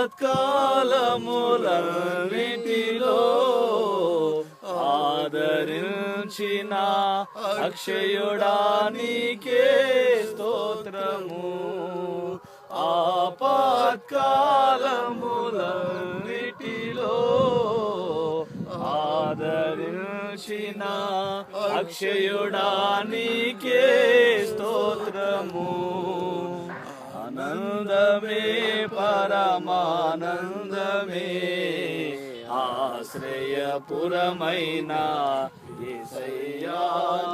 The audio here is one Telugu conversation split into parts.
ఆపత్కాలములన్నిటిలో ఆదరించిన అక్షయుడా నీకే స్తోత్రము. ఆపత్కాలములన్నిటిలో ఆదరించిన అక్షయుడా నీకే స్తోత్రము. ఆనందమే పరమానందమే ఆశ్రయపురమైన యేసయ్యా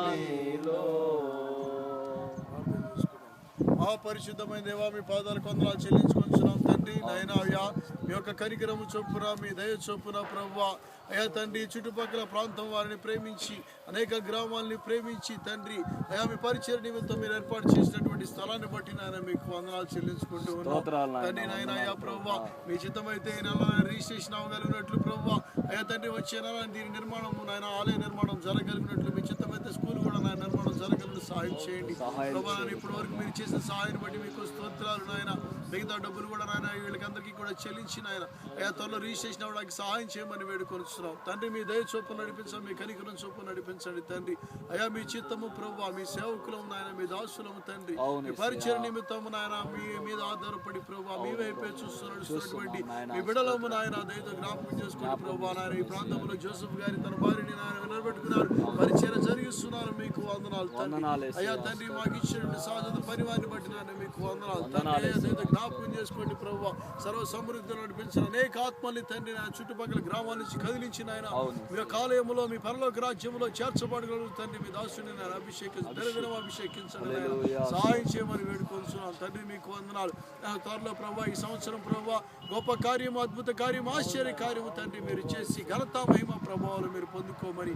నీలో. పరిశుద్ధమైన దేవా, మీ పాదాలకు వందనాలు చెల్లించుకుంటున్నాం తండ్రి. నాయనా అయ్యా, మీ యొక్క కనికరము చొప్పున, మీ దయ చొప్పున ప్రభువా అయ్యా తండ్రి, చుట్టుపక్కల ప్రాంతం వారిని ప్రేమించి, అనేక గ్రామాలని ప్రేమించి తండ్రి అయ్యా, మీ పరిచయ నిమిత్తం మీరు ఏర్పాటు చేసినటువంటి స్థలాన్ని బట్టి నాయన మీకు వందనాలు చెల్లించుకుంటూ ఉన్నాం తండ్రి. నాయన అయ్యా ప్రభువా, మీ చిత్తమైతే రిజిస్ట్రేషన్ అవ్వగలిగినట్లు ప్రభువా అయ్యా తండ్రి, వచ్చే దీని నిర్మాణము నాయన ఆలయ నిర్మాణం జరగలిగినట్లు, మీ చిత్తమైతే స్కూల్ కూడా నాయన నిర్మాణం జరగలిగిన సహాయం చేయండి ప్రభా. ఇప్పటి వరకు మీరు చేసిన సహాయాన్ని బట్టి మీకు స్తోత్రాలు నాయన. మిగతా డబ్బులు కూడా నాయన వీళ్ళకందరికీ కూడా చెల్లించి నాయన అయ్యా త్వరలో రిజిస్ట్రేషన్ అవ్వడానికి సహాయం చేయమని వేడుకొనిస్తున్నాం తండ్రి. మీ దయ చొప్పున నడిపించండి, మీ కనికరం చొప్పున నడిపించండి తండ్రి. అయ్యా మీ చిత్తము ప్రభువా, మీ సేవకులము నాయన, మీ దాసులము తండ్రి, మీ పరిచయ నిమిత్తము నాయన మీ మీద ఆధారపడి ప్రభువా మీ వైపే చూస్తున్నటువంటి మీ బిడలము నాయన దయతో జ్ఞాపకం చేసుకోండి ప్రభువా. నాయన ఈ ప్రాంతంలో జోసెఫ్ గారి తన భార్యని నాయన నిలబెట్టుకున్నారు, పరిచయం జరిగిస్తున్నారు, మీకు వందనాలు తండ్రి. అయ్యా తండ్రి, మాకు ఇచ్చినటువంటి సహజత పరివారిని బట్టి నాయన మీకు వందనాలు తండ్రి. దయతో జ్ఞాపకం చేసుకోండి ప్రభువా. సర్వ సమృద్ధిలో నడిపించిన అనేక ఆత్మల్ని తండ్రి నా చుట్టుపక్కల గ్రామాల నుంచి కదిలించిన ఆయన మీ యొక్క ఆలయంలో, మీ పరలోక రాజ్యంలో చేర్చబడగలరు తండ్రి. మీ దాసుని నేను అభిషేకించండి, సహాయం చేయమని వేడుకొంచున్నాను తండ్రి. మీకు వందనాలు. త్వరలో ప్రభా ఈ సంవత్సరం ప్రభా గొప్ప కార్యము, అద్భుత కార్యము, ఆశ్చర్య కార్యము తండ్రి మీరు చేసి ఘనత మహిమ ప్రభావాలు మీరు పొందుకోమని